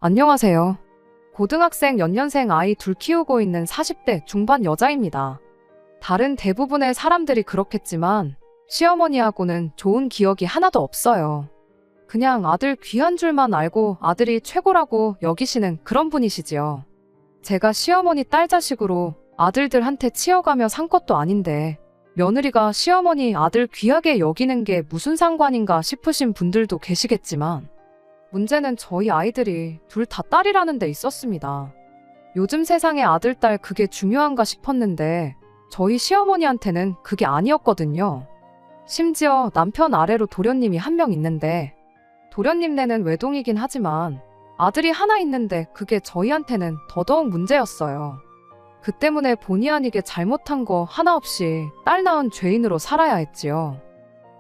안녕하세요. 고등학생 연년생 아이 둘 키우고 있는 40대 중반 여자입니다. 다른 대부분의 사람들이 그렇겠지만 시어머니하고는 좋은 기억이 하나도 없어요. 그냥 아들 귀한 줄만 알고 아들이 최고라고 여기시는 그런 분이시지요. 제가 시어머니 딸 자식으로 아들들한테 치여가며 산 것도 아닌데 며느리가 시어머니 아들 귀하게 여기는 게 무슨 상관인가 싶으신 분들도 계시겠지만 문제는 저희 아이들이 둘 다 딸이라는 데 있었습니다. 요즘 세상에 아들, 딸 그게 중요한가 싶었는데 저희 시어머니한테는 그게 아니었거든요. 심지어 남편 아래로 도련님이 한 명 있는데 도련님네는 외동이긴 하지만 아들이 하나 있는데 그게 저희한테는 더더욱 문제였어요. 그 때문에 본의 아니게 잘못한 거 하나 없이 딸 낳은 죄인으로 살아야 했지요.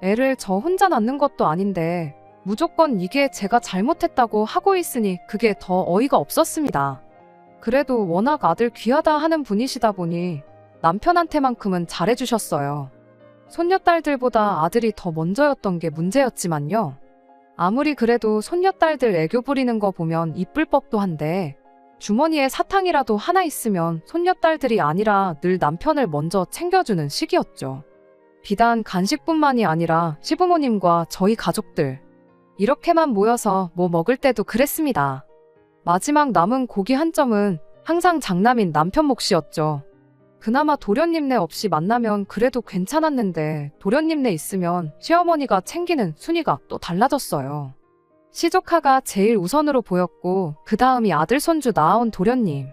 애를 저 혼자 낳는 것도 아닌데 무조건 이게 제가 잘못했다고 하고 있으니 그게 더 어이가 없었습니다. 그래도 워낙 아들 귀하다 하는 분이시다 보니 남편한테만큼은 잘해주셨어요. 손녀딸들보다 아들이 더 먼저였던 게 문제였지만요. 아무리 그래도 손녀딸들 애교 부리는 거 보면 이쁠 법도 한데 주머니에 사탕이라도 하나 있으면 손녀딸들이 아니라 늘 남편을 먼저 챙겨주는 시기였죠. 비단 간식뿐만이 아니라 시부모님과 저희 가족들 이렇게만 모여서 뭐 먹을 때도 그랬습니다. 마지막 남은 고기 한 점은 항상 장남인 남편 몫이었죠. 그나마 도련님네 없이 만나면 그래도 괜찮았는데 도련님네 있으면 시어머니가 챙기는 순위가 또 달라졌어요. 시조카가 제일 우선으로 보였고 그 다음이 아들 손주 낳아온 도련님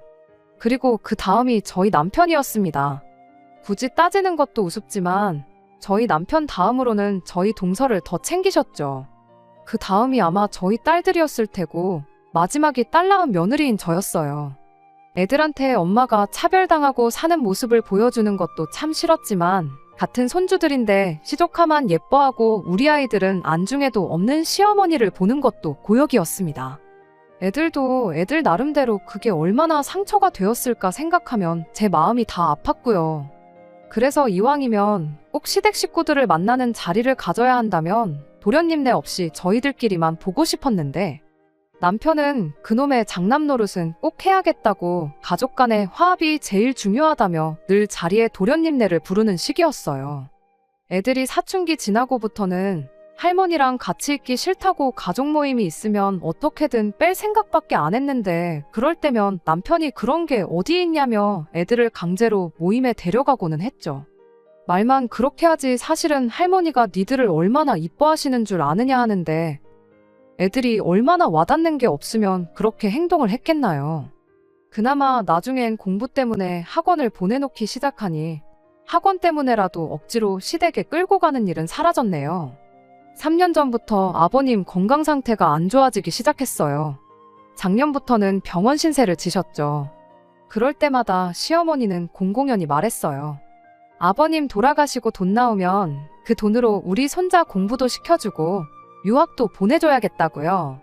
그리고 그 다음이 저희 남편이었습니다. 굳이 따지는 것도 우습지만 저희 남편 다음으로는 저희 동서를 더 챙기셨죠. 그 다음이 아마 저희 딸들이었을 테고 마지막이 딸 낳은 며느리인 저였어요. 애들한테 엄마가 차별당하고 사는 모습을 보여주는 것도 참 싫었지만 같은 손주들인데 시조카만 예뻐하고 우리 아이들은 안중에도 없는 시어머니를 보는 것도 고역이었습니다. 애들도 애들 나름대로 그게 얼마나 상처가 되었을까 생각하면 제 마음이 다 아팠고요. 그래서 이왕이면 꼭 시댁 식구들을 만나는 자리를 가져야 한다면 도련님네 없이 저희들끼리만 보고 싶었는데 남편은 그놈의 장남 노릇은 꼭 해야겠다고 가족 간의 화합이 제일 중요하다며 늘 자리에 도련님네를 부르는 시기였어요. 애들이 사춘기 지나고부터는 할머니랑 같이 있기 싫다고 가족 모임이 있으면 어떻게든 뺄 생각밖에 안 했는데 그럴 때면 남편이 그런 게 어디 있냐며 애들을 강제로 모임에 데려가고는 했죠. 말만 그렇게 하지 사실은 할머니가 니들을 얼마나 이뻐하시는 줄 아느냐 하는데 애들이 얼마나 와닿는 게 없으면 그렇게 행동을 했겠나요. 그나마 나중엔 공부 때문에 학원을 보내놓기 시작하니 학원 때문에라도 억지로 시댁에 끌고 가는 일은 사라졌네요. 3년 전부터 아버님 건강 상태가 안 좋아지기 시작했어요. 작년부터는 병원 신세를 지셨죠. 그럴 때마다 시어머니는 공공연히 말했어요. 아버님 돌아가시고 돈 나오면 그 돈으로 우리 손자 공부도 시켜주고 유학도 보내줘야겠다고요.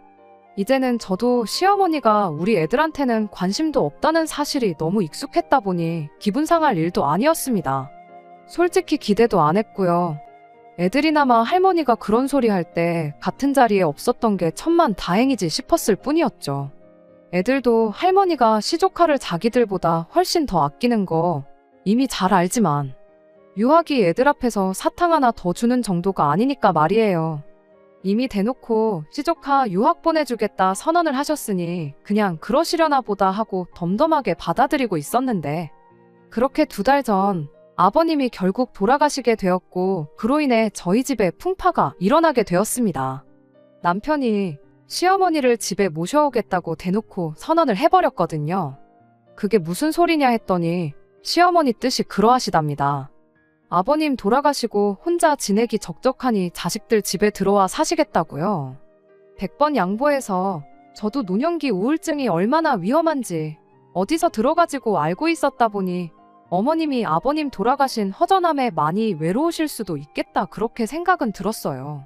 이제는 저도 시어머니가 우리 애들한테는 관심도 없다는 사실이 너무 익숙했다 보니 기분 상할 일도 아니었습니다. 솔직히 기대도 안 했고요. 애들이나마 할머니가 그런 소리 할 때 같은 자리에 없었던 게 천만 다행이지 싶었을 뿐이었죠. 애들도 할머니가 시조카를 자기들보다 훨씬 더 아끼는 거 이미 잘 알지만 유학이 애들 앞에서 사탕 하나 더 주는 정도가 아니니까 말이에요. 이미 대놓고 시조카 유학 보내주겠다 선언을 하셨으니 그냥 그러시려나 보다 하고 덤덤하게 받아들이고 있었는데 그렇게 2달 전 아버님이 결국 돌아가시게 되었고 그로 인해 저희 집에 풍파가 일어나게 되었습니다. 남편이 시어머니를 집에 모셔오겠다고 대놓고 선언을 해버렸거든요. 그게 무슨 소리냐 했더니 시어머니 뜻이 그러하시답니다. 아버님 돌아가시고 혼자 지내기 적적하니 자식들 집에 들어와 사시겠다고요. 100번 양보해서 저도 노년기 우울증이 얼마나 위험한지 어디서 들어가지고 알고 있었다 보니 어머님이 아버님 돌아가신 허전함에 많이 외로우실 수도 있겠다 그렇게 생각은 들었어요.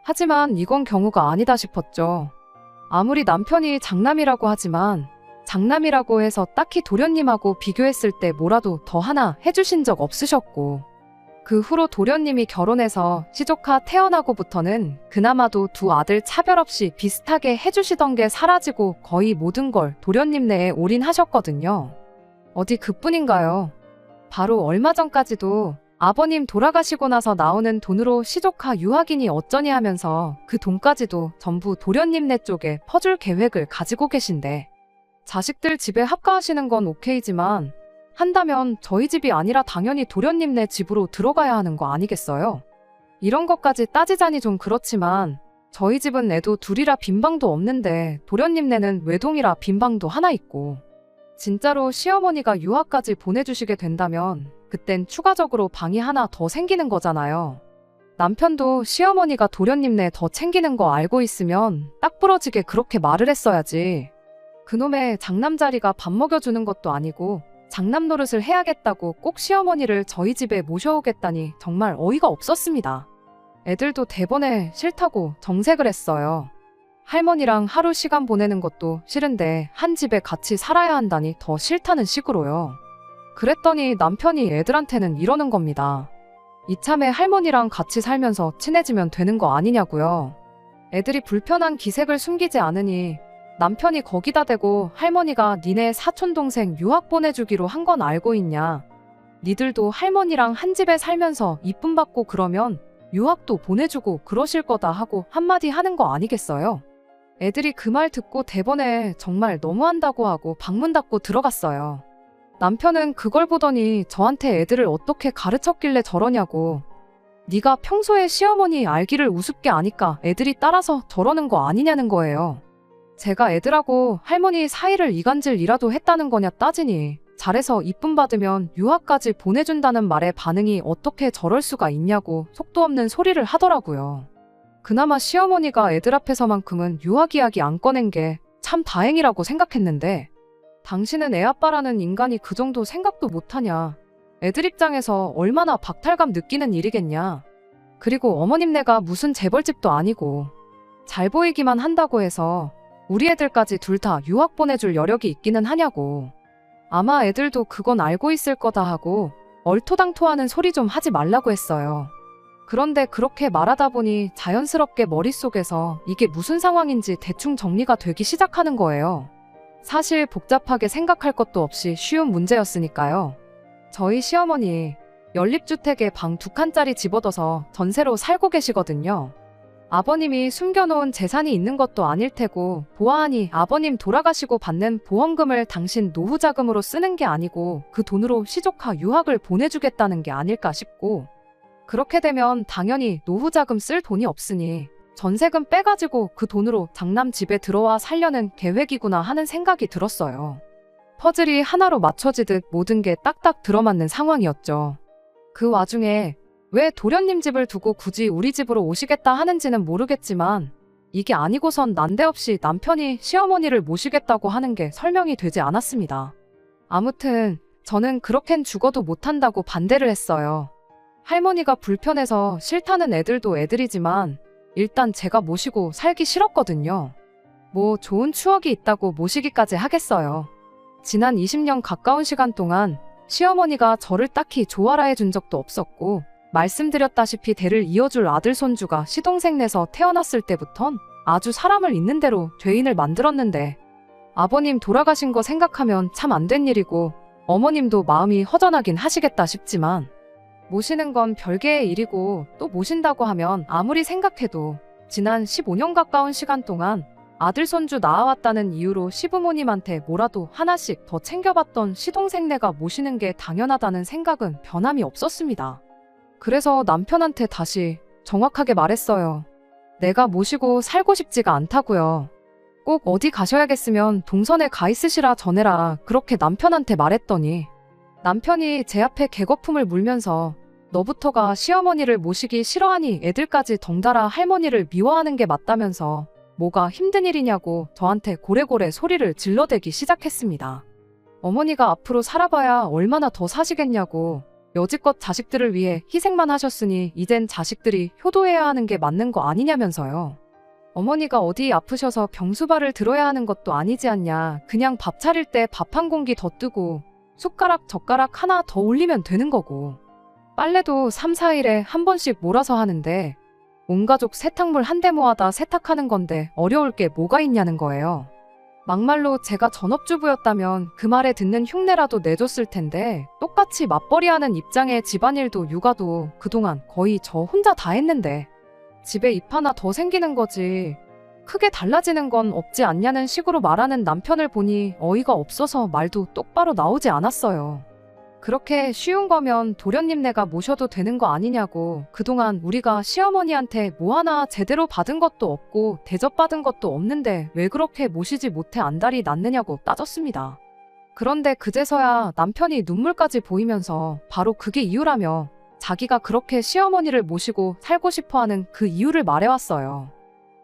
하지만 이건 경우가 아니다 싶었죠. 아무리 남편이 장남이라고 하지만 장남이라고 해서 딱히 도련님하고 비교했을 때 뭐라도 더 하나 해주신 적 없으셨고 그 후로 도련님이 결혼해서 시조카 태어나고부터는 그나마도 두 아들 차별 없이 비슷하게 해주시던 게 사라지고 거의 모든 걸 도련님네에 올인하셨거든요. 어디 그뿐인가요? 바로 얼마 전까지도 아버님 돌아가시고 나서 나오는 돈으로 시조카 유학이니 어쩌니 하면서 그 돈까지도 전부 도련님네 쪽에 퍼줄 계획을 가지고 계신데, 자식들 집에 합가하시는 건 오케이지만 한다면 저희 집이 아니라 당연히 도련님네 집으로 들어가야 하는 거 아니겠어요? 이런 것까지 따지자니 좀 그렇지만 저희 집은 애도 둘이라 빈방도 없는데 도련님네는 외동이라 빈방도 하나 있고, 진짜로 시어머니가 유학까지 보내주시게 된다면 그땐 추가적으로 방이 하나 더 생기는 거잖아요. 남편도 시어머니가 도련님네 더 챙기는 거 알고 있으면 딱 부러지게 그렇게 말을 했어야지. 그놈의 장남자리가 밥 먹여주는 것도 아니고 장남 노릇을 해야겠다고 꼭 시어머니를 저희 집에 모셔오겠다니 정말 어이가 없었습니다. 애들도 대번에 싫다고 정색을 했어요. 할머니랑 하루 시간 보내는 것도 싫은데 한 집에 같이 살아야 한다니 더 싫다는 식으로요. 그랬더니 남편이 애들한테는 이러는 겁니다. 이참에 할머니랑 같이 살면서 친해지면 되는 거 아니냐고요. 애들이 불편한 기색을 숨기지 않으니 남편이 거기다 대고 할머니가 니네 사촌동생 유학 보내주기로 한 건 알고 있냐. 니들도 할머니랑 한 집에 살면서 이쁨 받고 그러면 유학도 보내주고 그러실 거다 하고 한마디 하는 거 아니겠어요? 애들이 그 말 듣고 대번에 정말 너무한다고 하고 방문 닫고 들어갔어요. 남편은 그걸 보더니 저한테 애들을 어떻게 가르쳤길래 저러냐고. 네가 평소에 시어머니 알기를 우습게 아니까 애들이 따라서 저러는 거 아니냐는 거예요. 제가 애들하고 할머니 사이를 이간질이라도 했다는 거냐 따지니 잘해서 이쁨 받으면 유학까지 보내준다는 말에 반응이 어떻게 저럴 수가 있냐고 속도 없는 소리를 하더라고요. 그나마 시어머니가 애들 앞에서만큼은 유학 이야기 안 꺼낸 게 참 다행이라고 생각했는데, 당신은 애아빠라는 인간이 그 정도 생각도 못하냐. 애들 입장에서 얼마나 박탈감 느끼는 일이겠냐. 그리고 어머님네가 무슨 재벌집도 아니고 잘 보이기만 한다고 해서 우리 애들까지 둘 다 유학 보내줄 여력이 있기는 하냐고. 아마 애들도 그건 알고 있을 거다 하고 얼토당토하는 소리 좀 하지 말라고 했어요. 그런데 그렇게 말하다 보니 자연스럽게 머릿속에서 이게 무슨 상황인지 대충 정리가 되기 시작하는 거예요. 사실 복잡하게 생각할 것도 없이 쉬운 문제였으니까요. 저희 시어머니 연립주택에 방 2칸짜리 집 얻어서 전세로 살고 계시거든요. 아버님이 숨겨놓은 재산이 있는 것도 아닐 테고 보아하니 아버님 돌아가시고 받는 보험금을 당신 노후자금으로 쓰는 게 아니고 그 돈으로 시조카 유학을 보내주겠다는 게 아닐까 싶고, 그렇게 되면 당연히 노후자금 쓸 돈이 없으니 전세금 빼가지고 그 돈으로 장남 집에 들어와 살려는 계획이구나 하는 생각이 들었어요. 퍼즐이 하나로 맞춰지듯 모든 게 딱딱 들어맞는 상황이었죠. 그 와중에 왜 도련님 집을 두고 굳이 우리 집으로 오시겠다 하는지는 모르겠지만 이게 아니고선 난데없이 남편이 시어머니를 모시겠다고 하는 게 설명이 되지 않았습니다. 아무튼 저는 그렇겐 죽어도 못한다고 반대를 했어요. 할머니가 불편해서 싫다는 애들도 애들이지만 일단 제가 모시고 살기 싫었거든요. 뭐 좋은 추억이 있다고 모시기까지 하겠어요. 지난 20년 가까운 시간 동안 시어머니가 저를 딱히 좋아라 해준 적도 없었고, 말씀드렸다시피 대를 이어줄 아들 손주가 시동생내서 태어났을 때부턴 아주 사람을 있는 대로 죄인을 만들었는데, 아버님 돌아가신 거 생각하면 참 안 된 일이고 어머님도 마음이 허전하긴 하시겠다 싶지만 모시는 건 별개의 일이고, 또 모신다고 하면 아무리 생각해도 지난 15년 가까운 시간 동안 아들 손주 낳아왔다는 이유로 시부모님한테 뭐라도 하나씩 더 챙겨봤던 시동생네가 모시는 게 당연하다는 생각은 변함이 없었습니다. 그래서 남편한테 다시 정확하게 말했어요. 내가 모시고 살고 싶지가 않다고요. 꼭 어디 가셔야겠으면 동선에 가 있으시라 전해라, 그렇게 남편한테 말했더니 남편이 제 앞에 개거품을 물면서 너부터가 시어머니를 모시기 싫어하니 애들까지 덩달아 할머니를 미워하는 게 맞다면서 뭐가 힘든 일이냐고 저한테 고래고래 소리를 질러대기 시작했습니다. 어머니가 앞으로 살아봐야 얼마나 더 사시겠냐고, 여지껏 자식들을 위해 희생만 하셨으니 이젠 자식들이 효도해야 하는 게 맞는 거 아니냐면서요. 어머니가 어디 아프셔서 병수발을 들어야 하는 것도 아니지 않냐. 그냥 밥 차릴 때 밥 한 공기 더 뜨고 숟가락 젓가락 하나 더 올리면 되는 거고. 빨래도 3, 4일에 한 번씩 몰아서 하는데 온 가족 세탁물 한 대 모아다 세탁하는 건데 어려울 게 뭐가 있냐는 거예요. 막말로 제가 전업주부였다면 그 말에 듣는 흉내라도 내줬을 텐데 똑같이 맞벌이하는 입장에 집안일도 육아도 그동안 거의 저 혼자 다 했는데 집에 입 하나 더 생기는 거지 크게 달라지는 건 없지 않냐는 식으로 말하는 남편을 보니 어이가 없어서 말도 똑바로 나오지 않았어요. 그렇게 쉬운 거면 도련님네가 모셔도 되는 거 아니냐고 그동안 우리가 시어머니한테 뭐 하나 제대로 받은 것도 없고 대접받은 것도 없는데 왜 그렇게 모시지 못해 안달이 났느냐고 따졌습니다. 그런데 그제서야 남편이 눈물까지 보이면서 바로 그게 이유라며 자기가 그렇게 시어머니를 모시고 살고 싶어하는 그 이유를 말해왔어요.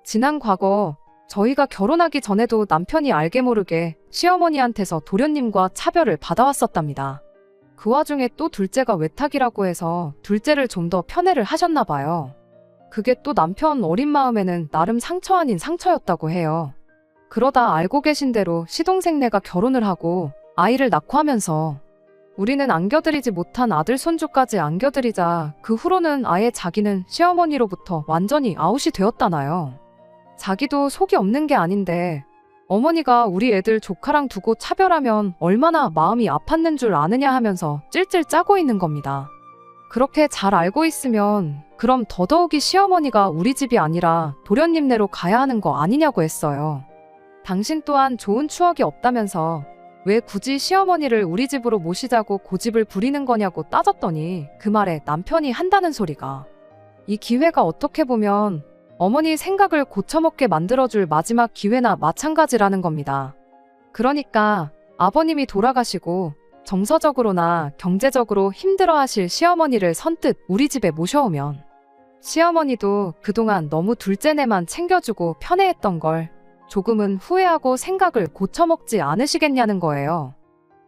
지난 과거 저희가 결혼하기 전에도 남편이 알게 모르게 시어머니한테서 도련님과 차별을 받아왔었답니다. 그 와중에 또 둘째가 외탁이라고 해서 둘째를 좀 더 편애를 하셨나 봐요. 그게 또 남편 어린 마음에는 나름 상처 아닌 상처였다고 해요. 그러다 알고 계신 대로 시동생네가 결혼을 하고 아이를 낳고 하면서 우리는 안겨드리지 못한 아들 손주까지 안겨드리자 그 후로는 아예 자기는 시어머니로부터 완전히 아웃이 되었다나요. 자기도 속이 없는 게 아닌데 어머니가 우리 애들 조카랑 두고 차별하면 얼마나 마음이 아팠는 줄 아느냐 하면서 찔찔 짜고 있는 겁니다. 그렇게 잘 알고 있으면 그럼 더더욱이 시어머니가 우리 집이 아니라 도련님네로 가야 하는 거 아니냐고 했어요. 당신 또한 좋은 추억이 없다면서 왜 굳이 시어머니를 우리 집으로 모시자고 고집을 부리는 거냐고 따졌더니 그 말에 남편이 한다는 소리가 이 기회가 어떻게 보면 어머니 생각을 고쳐먹게 만들어줄 마지막 기회나 마찬가지라는 겁니다. 그러니까 아버님이 돌아가시고 정서적으로나 경제적으로 힘들어하실 시어머니를 선뜻 우리 집에 모셔오면 시어머니도 그동안 너무 둘째네만 챙겨주고 편애했던 걸 조금은 후회하고 생각을 고쳐먹지 않으시겠냐는 거예요.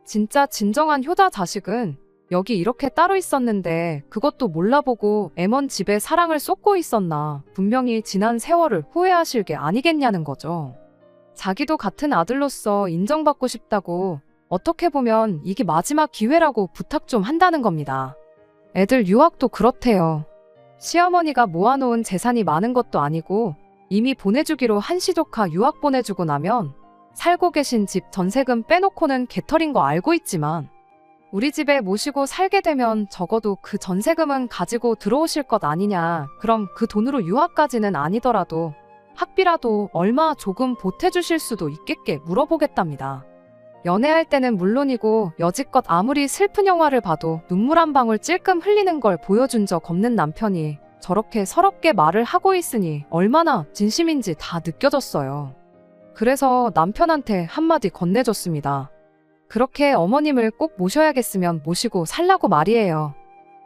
진짜 진정한 효자 자식은 여기 이렇게 따로 있었는데 그것도 몰라보고 애먼 집에 사랑을 쏟고 있었나 분명히 지난 세월을 후회하실 게 아니겠냐는 거죠. 자기도 같은 아들로서 인정받고 싶다고 어떻게 보면 이게 마지막 기회라고 부탁 좀 한다는 겁니다. 애들 유학도 그렇대요. 시어머니가 모아놓은 재산이 많은 것도 아니고 이미 보내주기로 한 시조카 유학 보내주고 나면 살고 계신 집 전세금 빼놓고는 개털인 거 알고 있지만 우리 집에 모시고 살게 되면 적어도 그 전세금은 가지고 들어오실 것 아니냐. 그럼 그 돈으로 유학까지는 아니더라도 학비라도 얼마 조금 보태주실 수도 있겠게 물어보겠답니다. 연애할 때는 물론이고 여지껏 아무리 슬픈 영화를 봐도 눈물 한 방울 찔끔 흘리는 걸 보여준 적 없는 남편이 저렇게 서럽게 말을 하고 있으니 얼마나 진심인지 다 느껴졌어요. 그래서 남편한테 한마디 건네줬습니다. 그렇게 어머님을 꼭 모셔야겠으면 모시고 살라고 말이에요.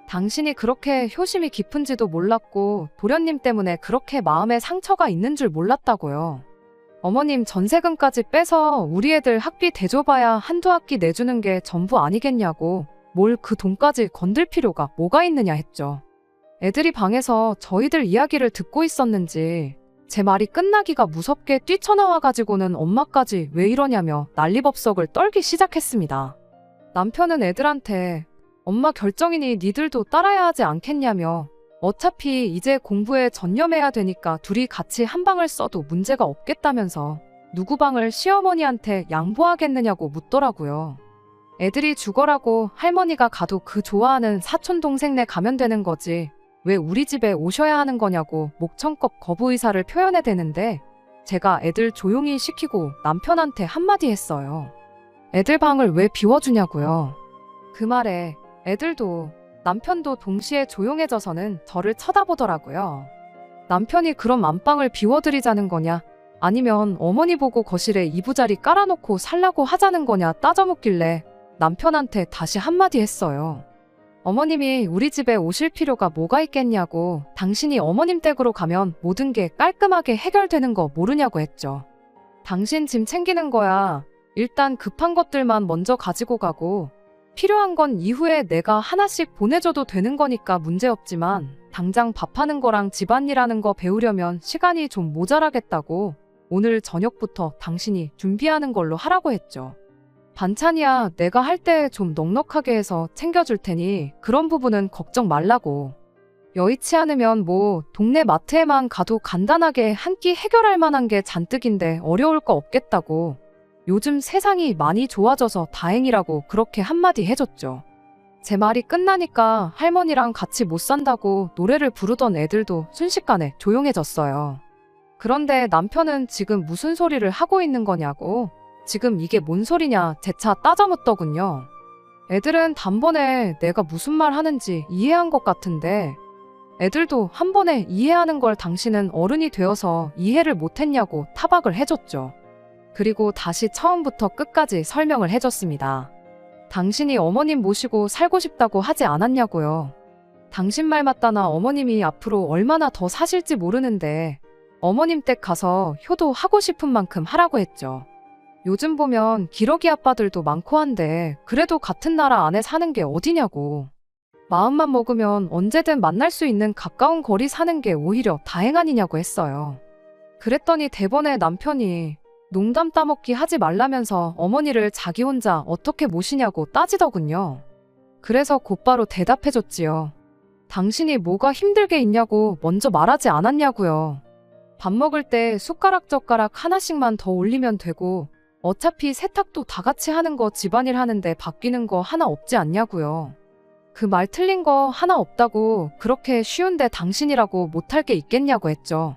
당신이 그렇게 효심이 깊은지도 몰랐고 도련님 때문에 그렇게 마음에 상처가 있는 줄 몰랐다고요. 어머님 전세금까지 빼서 우리 애들 학비 대줘봐야 한두 학기 내주는 게 전부 아니겠냐고 뭘 그 돈까지 건들 필요가 뭐가 있느냐 했죠. 애들이 방에서 저희들 이야기를 듣고 있었는지 제 말이 끝나기가 무섭게 뛰쳐나와가지고는 엄마까지 왜 이러냐며 난리법석을 떨기 시작했습니다. 남편은 애들한테 엄마 결정이니 니들도 따라야 하지 않겠냐며 어차피 이제 공부에 전념해야 되니까 둘이 같이 한 방을 써도 문제가 없겠다면서 누구 방을 시어머니한테 양보하겠느냐고 묻더라고요. 애들이 죽어라고 할머니가 가도 그 좋아하는 사촌 동생네 가면 되는 거지 왜 우리 집에 오셔야 하는 거냐고 목청껏 거부 의사를 표현해대는데 제가 애들 조용히 시키고 남편한테 한마디 했어요. 애들 방을 왜 비워주냐고요. 그 말에 애들도 남편도 동시에 조용해져서는 저를 쳐다보더라고요. 남편이 그럼 안방을 비워드리자는 거냐 아니면 어머니 보고 거실에 이부자리 깔아놓고 살라고 하자는 거냐 따져묻길래 남편한테 다시 한마디 했어요. 어머님이 우리 집에 오실 필요가 뭐가 있겠냐고 당신이 어머님 댁으로 가면 모든 게 깔끔하게 해결되는 거 모르냐고 했죠. 당신 짐 챙기는 거야. 일단 급한 것들만 먼저 가지고 가고 필요한 건 이후에 내가 하나씩 보내줘도 되는 거니까 문제없지만 당장 밥하는 거랑 집안일 하는 거 배우려면 시간이 좀 모자라겠다고 오늘 저녁부터 당신이 준비하는 걸로 하라고 했죠. 반찬이야 내가 할 때 좀 넉넉하게 해서 챙겨줄 테니 그런 부분은 걱정 말라고. 여의치 않으면 뭐 동네 마트에만 가도 간단하게 한 끼 해결할 만한 게 잔뜩인데 어려울 거 없겠다고. 요즘 세상이 많이 좋아져서 다행이라고 그렇게 한마디 해줬죠. 제 말이 끝나니까 할머니랑 같이 못 산다고 노래를 부르던 애들도 순식간에 조용해졌어요. 그런데 남편은 지금 무슨 소리를 하고 있는 거냐고, 지금 이게 뭔 소리냐 재차 따져묻더군요. 애들은 단번에 내가 무슨 말 하는지 이해한 것 같은데 애들도 한 번에 이해하는 걸 당신은 어른이 되어서 이해를 못했냐고 타박을 해줬죠. 그리고 다시 처음부터 끝까지 설명을 해줬습니다. 당신이 어머님 모시고 살고 싶다고 하지 않았냐고요. 당신 말 맞다나 어머님이 앞으로 얼마나 더 사실지 모르는데 어머님 댁 가서 효도하고 싶은 만큼 하라고 했죠. 요즘 보면 기러기 아빠들도 많고 한데 그래도 같은 나라 안에 사는 게 어디냐고. 마음만 먹으면 언제든 만날 수 있는 가까운 거리 사는 게 오히려 다행 아니냐고 했어요. 그랬더니 대번에 남편이 농담 따먹기 하지 말라면서 어머니를 자기 혼자 어떻게 모시냐고 따지더군요. 그래서 곧바로 대답해줬지요. 당신이 뭐가 힘들게 있냐고 먼저 말하지 않았냐고요. 밥 먹을 때 숟가락 젓가락 하나씩만 더 올리면 되고 어차피 세탁도 다 같이 하는 거 집안일 하는데 바뀌는 거 하나 없지 않냐고요. 그 말 틀린 거 하나 없다고 그렇게 쉬운데 당신이라고 못할 게 있겠냐고 했죠.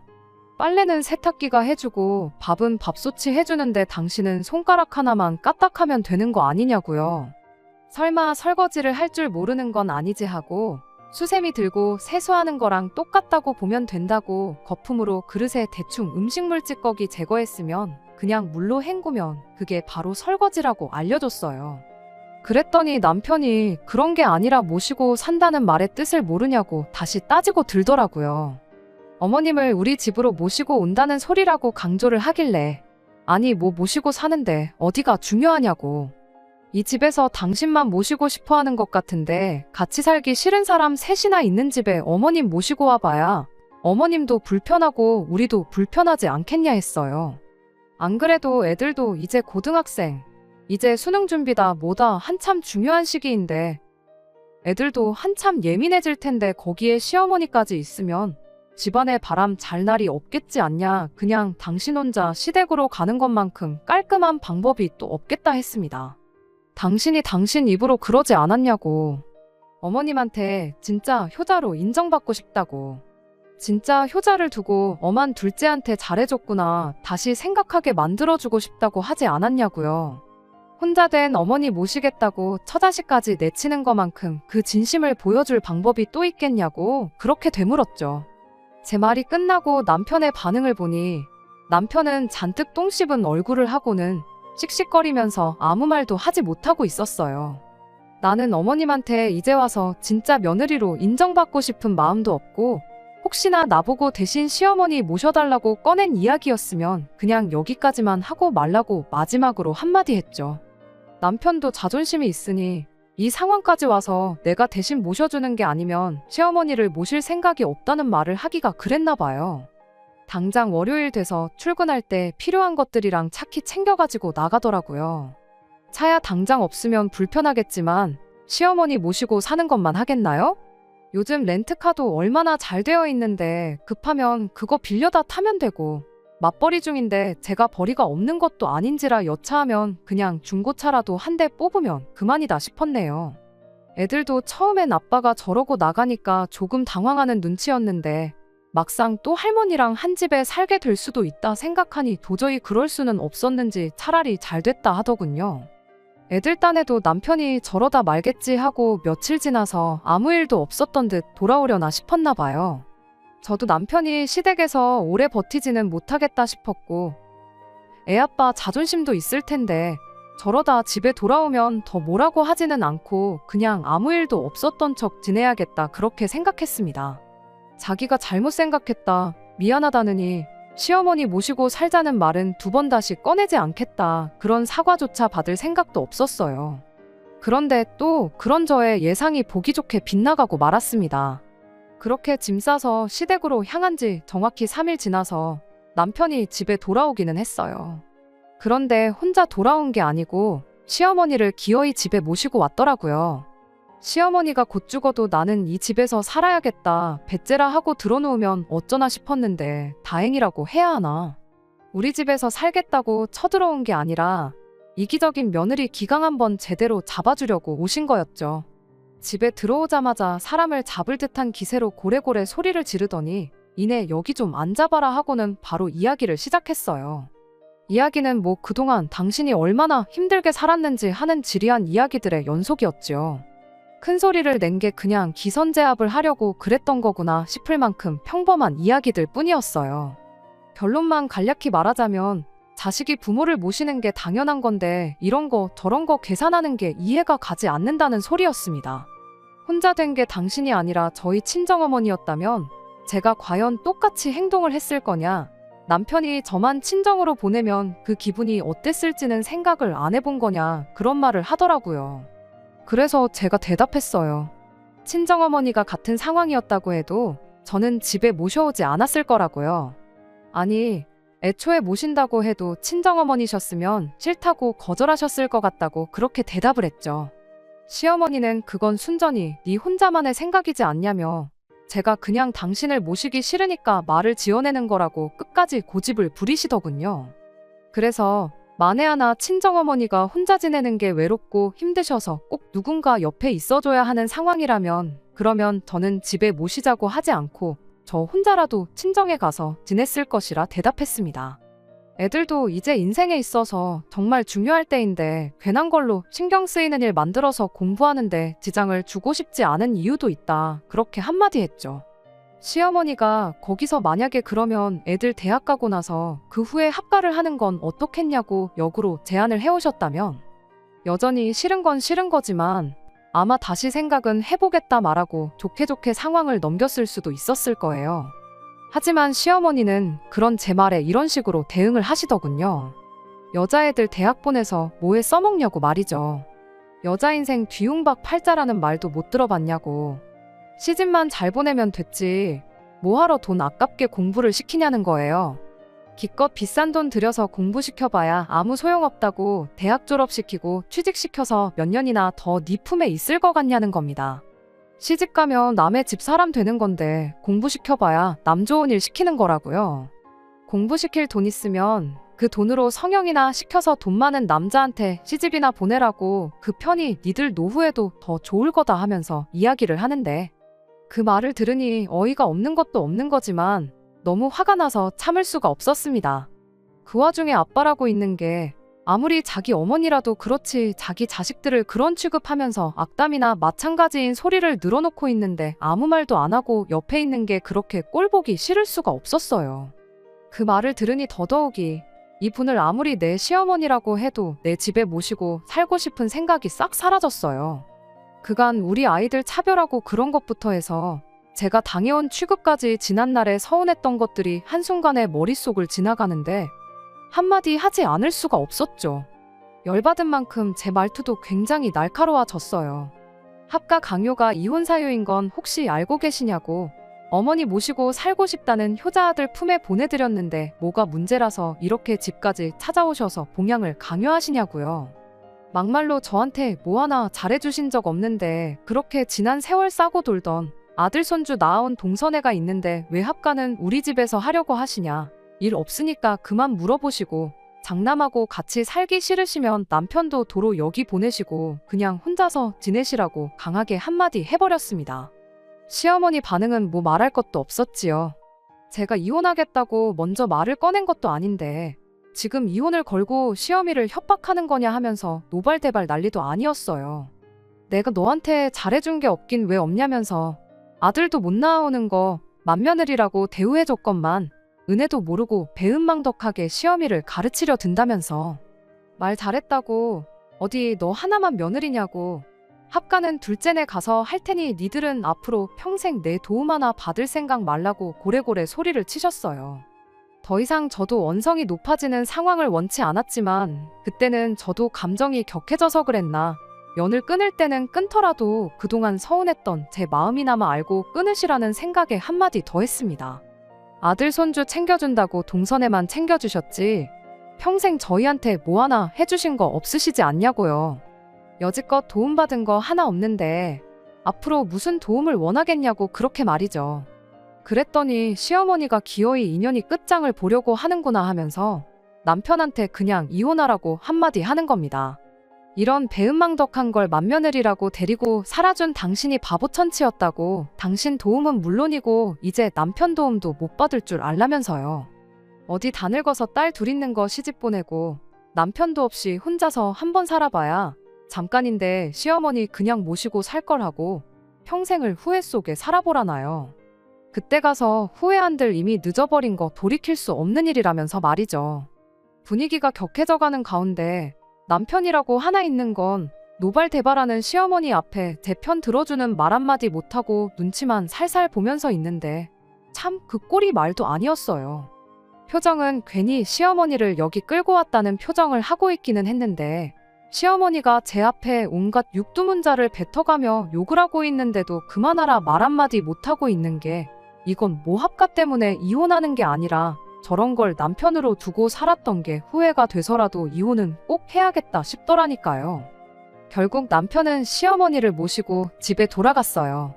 빨래는 세탁기가 해주고 밥은 밥솥이 해주는데 당신은 손가락 하나만 까딱하면 되는 거 아니냐고요. 설마 설거지를 할 줄 모르는 건 아니지 하고 수세미 들고 세수하는 거랑 똑같다고 보면 된다고 거품으로 그릇에 대충 음식물 찌꺼기 제거했으면 그냥 물로 헹구면 그게 바로 설거지라고 알려줬어요. 그랬더니 남편이 그런 게 아니라 모시고 산다는 말의 뜻을 모르냐고 다시 따지고 들더라고요. 어머님을 우리 집으로 모시고 온다는 소리라고 강조를 하길래 아니 뭐 모시고 사는데 어디가 중요하냐고. 이 집에서 당신만 모시고 싶어 하는 것 같은데 같이 살기 싫은 사람 셋이나 있는 집에 어머님 모시고 와봐야 어머님도 불편하고 우리도 불편하지 않겠냐 했어요. 안 그래도 애들도 이제 고등학생, 이제 수능 준비다 뭐다 한참 중요한 시기인데 애들도 한참 예민해질 텐데 거기에 시어머니까지 있으면 집안에 바람 잘 날이 없겠지 않냐. 그냥 당신 혼자 시댁으로 가는 것만큼 깔끔한 방법이 또 없겠다 했습니다. 당신이 당신 입으로 그러지 않았냐고. 어머님한테 진짜 효자로 인정받고 싶다고. 진짜 효자를 두고 엄한 둘째한테 잘해줬구나 다시 생각하게 만들어주고 싶다고 하지 않았냐고요. 혼자 된 어머니 모시겠다고 처자식까지 내치는 것만큼 그 진심을 보여줄 방법이 또 있겠냐고 그렇게 되물었죠. 제 말이 끝나고 남편의 반응을 보니 남편은 잔뜩 똥 씹은 얼굴을 하고는 씩씩거리면서 아무 말도 하지 못하고 있었어요. 나는 어머님한테 이제 와서 진짜 며느리로 인정받고 싶은 마음도 없고 혹시나 나보고 대신 시어머니 모셔달라고 꺼낸 이야기였으면 그냥 여기까지만 하고 말라고 마지막으로 한마디 했죠. 남편도 자존심이 있으니 이 상황까지 와서 내가 대신 모셔주는 게 아니면 시어머니를 모실 생각이 없다는 말을 하기가 그랬나 봐요. 당장 월요일 돼서 출근할 때 필요한 것들이랑 차키 챙겨가지고 나가더라고요. 차야 당장 없으면 불편하겠지만 시어머니 모시고 사는 것만 하겠나요? 요즘 렌트카도 얼마나 잘 되어 있는데 급하면 그거 빌려다 타면 되고 맞벌이 중인데 제가 벌이가 없는 것도 아닌지라 여차하면 그냥 중고차라도 한 대 뽑으면 그만이다 싶었네요. 애들도 처음엔 아빠가 저러고 나가니까 조금 당황하는 눈치였는데 막상 또 할머니랑 한 집에 살게 될 수도 있다 생각하니 도저히 그럴 수는 없었는지 차라리 잘 됐다 하더군요. 애들 딴에도 남편이 저러다 말겠지 하고 며칠 지나서 아무 일도 없었던 듯 돌아오려나 싶었나 봐요. 저도 남편이 시댁에서 오래 버티지는 못하겠다 싶었고 애아빠 자존심도 있을 텐데 저러다 집에 돌아오면 더 뭐라고 하지는 않고 그냥 아무 일도 없었던 척 지내야겠다 그렇게 생각했습니다. 자기가 잘못 생각했다, 미안하다느니 시어머니 모시고 살자는 말은 두 번 다시 꺼내지 않겠다 그런 사과조차 받을 생각도 없었어요. 그런데 또 그런 저의 예상이 보기 좋게 빗나가고 말았습니다. 그렇게 짐 싸서 시댁으로 향한 지 정확히 3일 지나서 남편이 집에 돌아오기는 했어요. 그런데 혼자 돌아온 게 아니고 시어머니를 기어이 집에 모시고 왔더라고요. 시어머니가 곧 죽어도 나는 이 집에서 살아야겠다, 배째라 하고 들어놓으면 어쩌나 싶었는데 다행이라고 해야 하나. 우리 집에서 살겠다고 쳐들어온 게 아니라 이기적인 며느리 기강 한번 제대로 잡아주려고 오신 거였죠. 집에 들어오자마자 사람을 잡을 듯한 기세로 고래고래 소리를 지르더니 이내 여기 좀 앉아봐라 하고는 바로 이야기를 시작했어요. 이야기는 뭐 그동안 당신이 얼마나 힘들게 살았는지 하는 지리한 이야기들의 연속이었죠. 큰 소리를 낸 게 그냥 기선제압을 하려고 그랬던 거구나 싶을 만큼 평범한 이야기들 뿐이었어요. 결론만 간략히 말하자면 자식이 부모를 모시는 게 당연한 건데 이런 거 저런 거 계산하는 게 이해가 가지 않는다는 소리였습니다. 혼자 된 게 당신이 아니라 저희 친정어머니였다면 제가 과연 똑같이 행동을 했을 거냐, 남편이 저만 친정으로 보내면 그 기분이 어땠을지는 생각을 안 해본 거냐, 그런 말을 하더라고요. 그래서 제가 대답했어요. 친정어머니가 같은 상황이었다고 해도 저는 집에 모셔오지 않았을 거라고요. 아니, 애초에 모신다고 해도 친정어머니셨으면 싫다고 거절하셨을 것 같다고 그렇게 대답을 했죠. 시어머니는 그건 순전히 네 혼자만의 생각이지 않냐며 제가 그냥 당신을 모시기 싫으니까 말을 지어내는 거라고 끝까지 고집을 부리시더군요. 그래서 만에 하나 친정어머니가 혼자 지내는 게 외롭고 힘드셔서 꼭 누군가 옆에 있어줘야 하는 상황이라면 그러면 저는 집에 모시자고 하지 않고 저 혼자라도 친정에 가서 지냈을 것이라 대답했습니다. 애들도 이제 인생에 있어서 정말 중요할 때인데 괜한 걸로 신경 쓰이는 일 만들어서 공부하는데 지장을 주고 싶지 않은 이유도 있다, 그렇게 한마디 했죠. 시어머니가 거기서 만약에 그러면 애들 대학 가고 나서 그 후에 합가를 하는 건 어떻겠냐고 역으로 제안을 해오셨다면 여전히 싫은 건 싫은 거지만 아마 다시 생각은 해보겠다 말하고 좋게 좋게 상황을 넘겼을 수도 있었을 거예요. 하지만 시어머니는 그런 제 말에 이런 식으로 대응을 하시더군요. 여자애들 대학 보내서 뭐에 써먹냐고 말이죠. 여자 인생 뒤움박 팔자라는 말도 못 들어봤냐고. 시집만 잘 보내면 됐지 뭐하러 돈 아깝게 공부를 시키냐는 거예요. 기껏 비싼 돈 들여서 공부시켜봐야 아무 소용없다고 대학 졸업시키고 취직시켜서 몇 년이나 더 네 품에 있을 것 같냐는 겁니다. 시집가면 남의 집 사람 되는 건데 공부시켜봐야 남 좋은 일 시키는 거라고요. 공부시킬 돈 있으면 그 돈으로 성형이나 시켜서 돈 많은 남자한테 시집이나 보내라고 그 편이 니들 노후에도 더 좋을 거다 하면서 이야기를 하는데 그 말을 들으니 어이가 없는 것도 없는 거지만 너무 화가 나서 참을 수가 없었습니다. 그 와중에 아빠라고 있는 게 아무리 자기 어머니라도 그렇지 자기 자식들을 그런 취급하면서 악담이나 마찬가지인 소리를 늘어놓고 있는데 아무 말도 안 하고 옆에 있는 게 그렇게 꼴보기 싫을 수가 없었어요. 그 말을 들으니 더더욱이 이분을 아무리 내 시어머니라고 해도 내 집에 모시고 살고 싶은 생각이 싹 사라졌어요. 그간 우리 아이들 차별하고 그런 것부터 해서 제가 당해온 취급까지 지난날에 서운했던 것들이 한순간에 머릿속을 지나가는데 한마디 하지 않을 수가 없었죠. 열받은 만큼 제 말투도 굉장히 날카로워졌어요. 합가 강요가 이혼 사유인 건 혹시 알고 계시냐고. 어머니 모시고 살고 싶다는 효자아들 품에 보내드렸는데 뭐가 문제라서 이렇게 집까지 찾아오셔서 봉양을 강요하시냐고요. 막말로 저한테 뭐 하나 잘해주신 적 없는데 그렇게 지난 세월 싸고 돌던 아들 손주 낳아온 동서애가 있는데 왜 합가는 우리 집에서 하려고 하시냐. 일 없으니까 그만 물어보시고 장남하고 같이 살기 싫으시면 남편도 도로 여기 보내시고 그냥 혼자서 지내시라고 강하게 한마디 해버렸습니다. 시어머니 반응은 뭐 말할 것도 없었지요. 제가 이혼하겠다고 먼저 말을 꺼낸 것도 아닌데 지금 이혼을 걸고 시어미를 협박하는 거냐 하면서 노발대발 난리도 아니었어요. 내가 너한테 잘해준 게 없긴 왜 없냐면서 아들도 못 낳아오는 거 맏며느리라고 대우해줬건만 은혜도 모르고 배은망덕하게 시어미를 가르치려 든다면서 말 잘했다고 어디 너 하나만 며느리냐고 합가는 둘째네 가서 할 테니 니들은 앞으로 평생 내 도움 하나 받을 생각 말라고 고래고래 소리를 치셨어요. 더 이상 저도 언성이 높아지는 상황을 원치 않았지만 그때는 저도 감정이 격해져서 그랬나 연을 끊을 때는 끊더라도 그동안 서운했던 제 마음이나마 알고 끊으시라는 생각에 한마디 더 했습니다. 아들 손주 챙겨준다고 동선에만 챙겨주셨지 평생 저희한테 뭐 하나 해주신 거 없으시지 않냐고요. 여지껏 도움받은 거 하나 없는데 앞으로 무슨 도움을 원하겠냐고 그렇게 말이죠. 그랬더니 시어머니가 기어이 인연이 끝장을 보려고 하는구나 하면서 남편한테 그냥 이혼하라고 한마디 하는 겁니다. 이런 배은망덕한 걸 맏며느리라고 데리고 살아준 당신이 바보천치였다고, 당신 도움은 물론이고 이제 남편 도움도 못 받을 줄 알라면서요. 어디 다 늙어서 딸 둘 있는 거 시집 보내고 남편도 없이 혼자서 한번 살아봐야 잠깐인데 시어머니 그냥 모시고 살 거라고 평생을 후회 속에 살아보라나요. 그때 가서 후회한들 이미 늦어버린 거 돌이킬 수 없는 일이라면서 말이죠. 분위기가 격해져가는 가운데 남편이라고 하나 있는 건 노발대발하는 시어머니 앞에 제 편 들어주는 말 한마디 못하고 눈치만 살살 보면서 있는데 참 그 꼴이 말도 아니었어요. 표정은 괜히 시어머니를 여기 끌고 왔다는 표정을 하고 있기는 했는데 시어머니가 제 앞에 온갖 육두문자를 뱉어가며 욕을 하고 있는데도 그만하라 말 한마디 못하고 있는 게, 이건 모합가 때문에 이혼하는 게 아니라 저런 걸 남편으로 두고 살았던 게 후회가 돼서라도 이혼은 꼭 해야겠다 싶더라니까요. 결국 남편은 시어머니를 모시고 집에 돌아갔어요.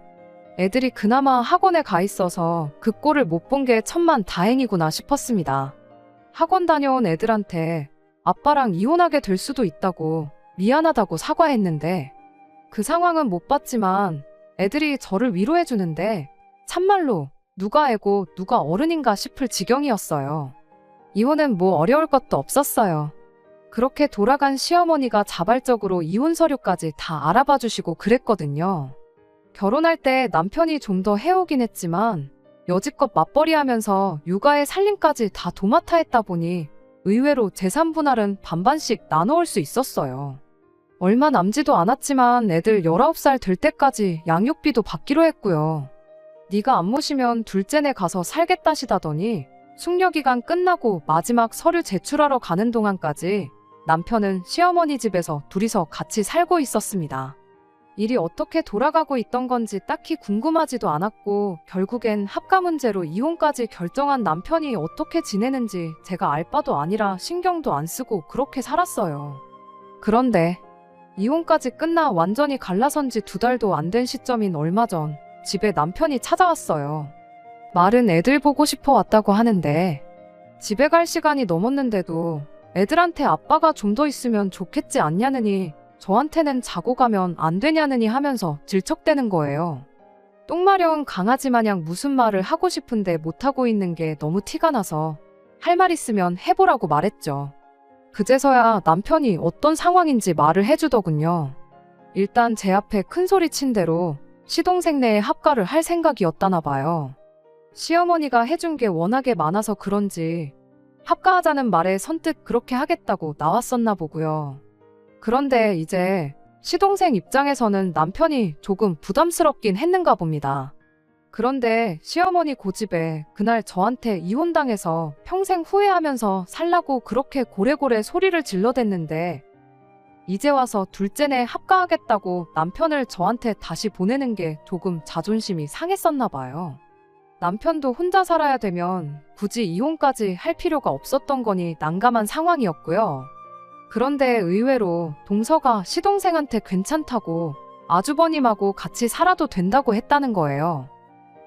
애들이 그나마 학원에 가 있어서 그 꼴을 못 본 게 천만 다행이구나 싶었습니다. 학원 다녀온 애들한테 아빠랑 이혼하게 될 수도 있다고 미안하다고 사과했는데 그 상황은 못 봤지만 애들이 저를 위로해주는데 참말로 누가 애고 누가 어른인가 싶을 지경이었어요. 이혼은 뭐 어려울 것도 없었어요. 그렇게 돌아간 시어머니가 자발적으로 이혼 서류까지 다 알아봐 주시고 그랬거든요. 결혼할 때 남편이 좀 더 해오긴 했지만 여지껏 맞벌이하면서 육아에 살림까지 다 도맡아 했다 보니 의외로 재산 분할은 반반씩 나눠올 수 있었어요. 얼마 남지도 않았지만 애들 19살 될 때까지 양육비도 받기로 했고요. 네가 안 모시면 둘째네 가서 살겠다시다더니 숙려기간 끝나고 마지막 서류 제출하러 가는 동안까지 남편은 시어머니 집에서 둘이서 같이 살고 있었습니다. 일이 어떻게 돌아가고 있던 건지 딱히 궁금하지도 않았고 결국엔 합가 문제로 이혼까지 결정한 남편이 어떻게 지내는지 제가 알 바도 아니라 신경도 안 쓰고 그렇게 살았어요. 그런데 이혼까지 끝나 완전히 갈라선 지 2달도 안 된 시점인 얼마 전 집에 남편이 찾아왔어요. 말은 애들 보고 싶어 왔다고 하는데 집에 갈 시간이 넘었는데도 애들한테 아빠가 좀 더 있으면 좋겠지 않냐느니 저한테는 자고 가면 안 되냐느니 하면서 질척대는 거예요. 똥마려운 강아지 마냥 무슨 말을 하고 싶은데 못하고 있는 게 너무 티가 나서 할 말 있으면 해보라고 말했죠. 그제서야 남편이 어떤 상황인지 말을 해주더군요. 일단 제 앞에 큰소리 친 대로 시동생네에 합가를 할 생각이었다나 봐요. 시어머니가 해준 게 워낙에 많아서 그런지 합가하자는 말에 선뜻 그렇게 하겠다고 나왔었나 보고요. 그런데 이제 시동생 입장에서는 남편이 조금 부담스럽긴 했는가 봅니다. 그런데 시어머니 고집에 그날 저한테 이혼당해서 평생 후회하면서 살라고 그렇게 고래고래 소리를 질러댔는데 이제 와서 둘째네 합가하겠다고 남편을 저한테 다시 보내는 게 조금 자존심이 상했었나 봐요. 남편도 혼자 살아야 되면 굳이 이혼까지 할 필요가 없었던 거니 난감한 상황이었고요. 그런데 의외로 동서가 시동생한테 괜찮다고 아주버님하고 같이 살아도 된다고 했다는 거예요.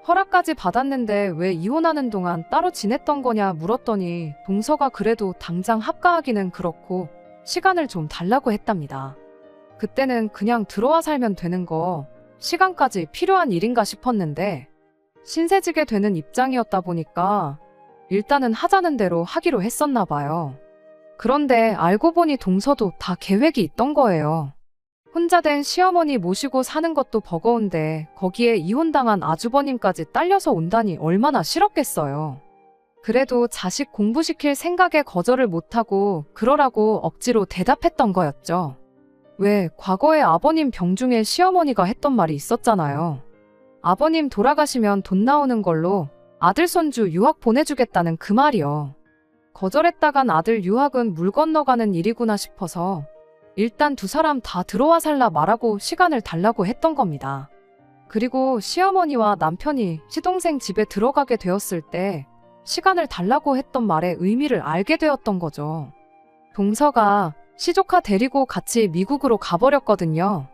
허락까지 받았는데 왜 이혼하는 동안 따로 지냈던 거냐 물었더니 동서가 그래도 당장 합가하기는 그렇고 시간을 좀 달라고 했답니다. 그때는 그냥 들어와 살면 되는 거 시간까지 필요한 일인가 싶었는데 신세지게 되는 입장이었다 보니까 일단은 하자는 대로 하기로 했었나 봐요. 그런데 알고 보니 동서도 다 계획이 있던 거예요. 혼자 된 시어머니 모시고 사는 것도 버거운데 거기에 이혼당한 아주버님까지 딸려서 온다니 얼마나 싫었겠어요. 그래도 자식 공부시킬 생각에 거절을 못하고 그러라고 억지로 대답했던 거였죠. 왜 과거에 아버님 병 중에 시어머니가 했던 말이 있었잖아요. 아버님 돌아가시면 돈 나오는 걸로 아들 손주 유학 보내주겠다는 그 말이요. 거절했다간 아들 유학은 물 건너가는 일이구나 싶어서 일단 두 사람 다 들어와 살라 말하고 시간을 달라고 했던 겁니다. 그리고 시어머니와 남편이 시동생 집에 들어가게 되었을 때 시간을 달라고 했던 말의 의미를 알게 되었던 거죠. 동서가 시조카 데리고 같이 미국으로 가버렸거든요.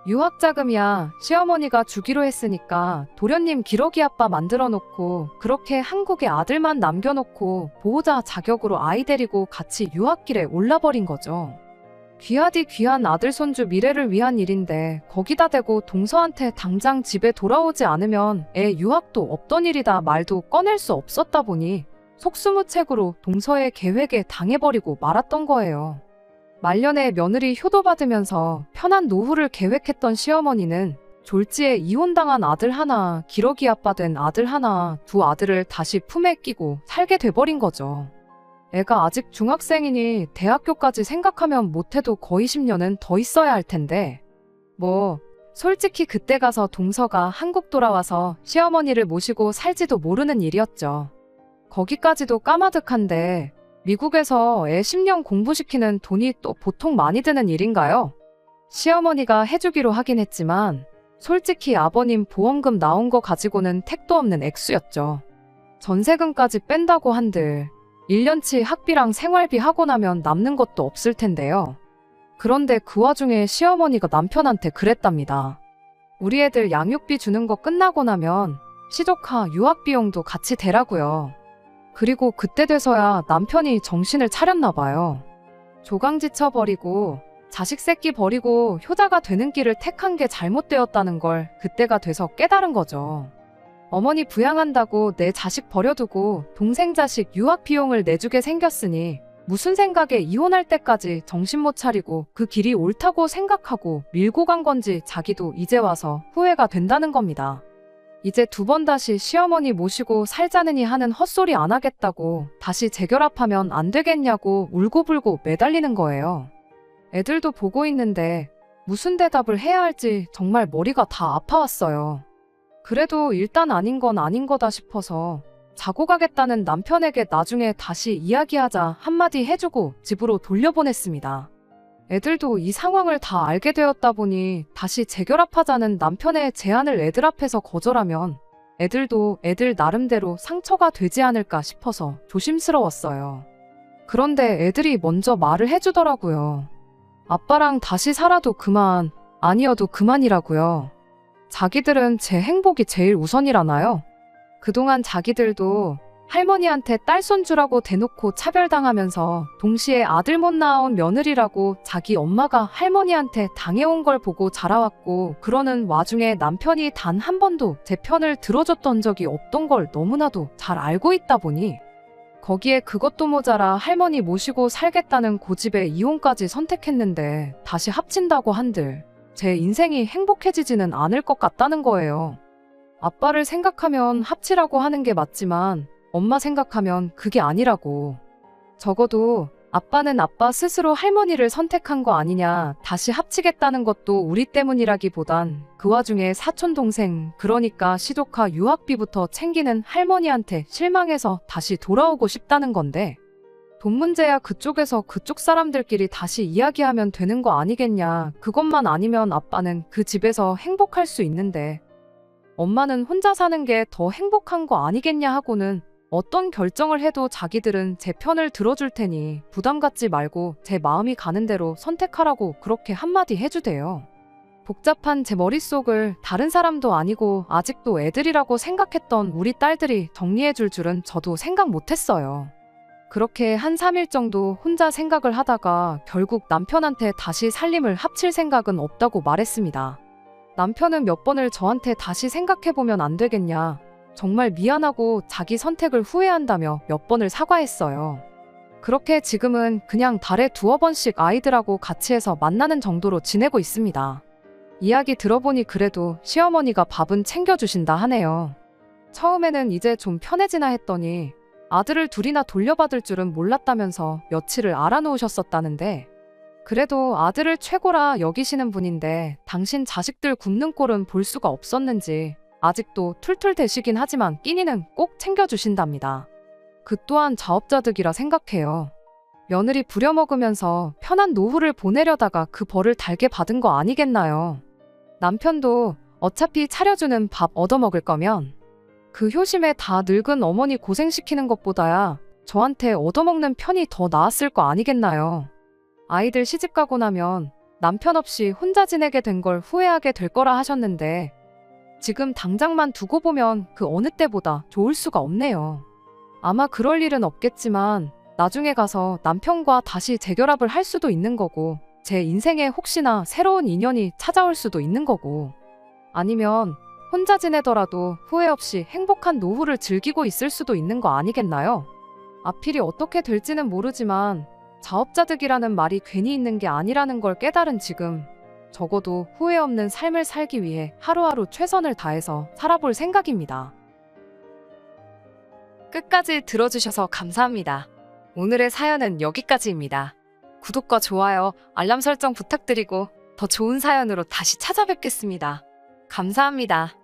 유학 자금이야 시어머니가 주기로 했으니까 도련님 기러기 아빠 만들어 놓고 그렇게 한국에 아들만 남겨놓고 보호자 자격으로 아이 데리고 같이 유학길에 올라버린 거죠. 귀하디 귀한 아들 손주 미래를 위한 일인데 거기다 대고 동서한테 당장 집에 돌아오지 않으면 애 유학도 없던 일이다 말도 꺼낼 수 없었다 보니 속수무책으로 동서의 계획에 당해버리고 말았던 거예요. 말년에 며느리 효도받으면서 편한 노후를 계획했던 시어머니는 졸지에 이혼당한 아들 하나, 기러기 아빠 된 아들 하나, 두 아들을 다시 품에 끼고 살게 돼버린 거죠. 애가 아직 중학생이니 대학교까지 생각하면 못해도 거의 10년은 더 있어야 할 텐데 솔직히 그때 가서 동서가 한국 돌아와서 시어머니를 모시고 살지도 모르는 일이었죠. 거기까지도 까마득한데 미국에서 애 10년 공부시키는 돈이 또 보통 많이 드는 일인가요? 시어머니가 해주기로 하긴 했지만 솔직히 아버님 보험금 나온 거 가지고는 택도 없는 액수였죠. 전세금까지 뺀다고 한들 1년치 학비랑 생활비 하고 나면 남는 것도 없을 텐데요. 그런데 그 와중에 시어머니가 남편한테 그랬답니다. 우리 애들 양육비 주는 거 끝나고 나면 시조카 유학비용도 같이 대라고요. 그리고 그때 돼서야 남편이 정신을 차렸나 봐요. 조강지쳐 버리고 자식 새끼 버리고 효자가 되는 길을 택한 게 잘못되었다는 걸 그때가 돼서 깨달은 거죠. 어머니 부양한다고 내 자식 버려두고 동생 자식 유학 비용을 내주게 생겼으니 무슨 생각에 이혼할 때까지 정신 못 차리고 그 길이 옳다고 생각하고 밀고 간 건지 자기도 이제 와서 후회가 된다는 겁니다. 이제 두 번 다시 시어머니 모시고 살자느니 하는 헛소리 안 하겠다고 다시 재결합하면 안 되겠냐고 울고불고 매달리는 거예요. 애들도 보고 있는데 무슨 대답을 해야 할지 정말 머리가 다 아파왔어요. 그래도 일단 아닌 건 아닌 거다 싶어서 자고 가겠다는 남편에게 나중에 다시 이야기하자 한마디 해주고 집으로 돌려보냈습니다. 애들도 이 상황을 다 알게 되었다 보니 다시 재결합하자는 남편의 제안을 애들 앞에서 거절하면 애들도 애들 나름대로 상처가 되지 않을까 싶어서 조심스러웠어요. 그런데 애들이 먼저 말을 해주더라고요. 아빠랑 다시 살아도 그만, 아니어도 그만이라고요. 자기들은 제 행복이 제일 우선이라나요? 그동안 자기들도 할머니한테 딸손 주라고 대놓고 차별당하면서 동시에 아들 못 낳아온 며느리라고 자기 엄마가 할머니한테 당해온 걸 보고 자라왔고 그러는 와중에 남편이 단 한 번도 제 편을 들어줬던 적이 없던 걸 너무나도 잘 알고 있다 보니 거기에 그것도 모자라 할머니 모시고 살겠다는 고집에 이혼까지 선택했는데 다시 합친다고 한들 제 인생이 행복해지지는 않을 것 같다는 거예요. 아빠를 생각하면 합치라고 하는 게 맞지만 엄마 생각하면 그게 아니라고. 적어도 아빠는 아빠 스스로 할머니를 선택한 거 아니냐, 다시 합치겠다는 것도 우리 때문이라기보단 그 와중에 사촌동생, 그러니까 시조카 유학비부터 챙기는 할머니한테 실망해서 다시 돌아오고 싶다는 건데 돈 문제야 그쪽에서 그쪽 사람들끼리 다시 이야기하면 되는 거 아니겠냐. 그것만 아니면 아빠는 그 집에서 행복할 수 있는데 엄마는 혼자 사는 게 더 행복한 거 아니겠냐 하고는 어떤 결정을 해도 자기들은 제 편을 들어줄 테니 부담 갖지 말고 제 마음이 가는 대로 선택하라고 그렇게 한마디 해주대요. 복잡한 제 머릿속을 다른 사람도 아니고 아직도 애들이라고 생각했던 우리 딸들이 정리해줄 줄은 저도 생각 못했어요. 그렇게 한 3일 정도 혼자 생각을 하다가 결국 남편한테 다시 살림을 합칠 생각은 없다고 말했습니다. 남편은 몇 번을 저한테 다시 생각해보면 안 되겠냐, 정말 미안하고 자기 선택을 후회한다며 몇 번을 사과했어요. 그렇게 지금은 그냥 달에 2-3번씩 아이들하고 같이 해서 만나는 정도로 지내고 있습니다. 이야기 들어보니 그래도 시어머니가 밥은 챙겨주신다 하네요. 처음에는 이제 좀 편해지나 했더니 아들을 둘이나 돌려받을 줄은 몰랐다면서 며칠을 알아놓으셨었다는데 그래도 아들을 최고라 여기시는 분인데 당신 자식들 굶는 꼴은 볼 수가 없었는지 아직도 툴툴대시긴 하지만 끼니는 꼭 챙겨주신답니다. 그 또한 자업자득이라 생각해요. 며느리 부려먹으면서 편한 노후를 보내려다가 그 벌을 달게 받은 거 아니겠나요? 남편도 어차피 차려주는 밥 얻어먹을 거면 그 효심에 다 늙은 어머니 고생시키는 것보다야 저한테 얻어먹는 편이 더 나았을 거 아니겠나요? 아이들 시집가고 나면 남편 없이 혼자 지내게 된 걸 후회하게 될 거라 하셨는데 지금 당장만 두고 보면 그 어느 때보다 좋을 수가 없네요. 아마 그럴 일은 없겠지만 나중에 가서 남편과 다시 재결합을 할 수도 있는 거고 제 인생에 혹시나 새로운 인연이 찾아올 수도 있는 거고 아니면 혼자 지내더라도 후회 없이 행복한 노후를 즐기고 있을 수도 있는 거 아니겠나요? 앞일이 어떻게 될지는 모르지만 자업자득이라는 말이 괜히 있는 게 아니라는 걸 깨달은 지금 적어도 후회 없는 삶을 살기 위해 하루하루 최선을 다해서 살아볼 생각입니다. 끝까지 들어주셔서 감사합니다. 오늘의 사연은 여기까지입니다. 구독과 좋아요, 알람 설정 부탁드리고 더 좋은 사연으로 다시 찾아뵙겠습니다. 감사합니다.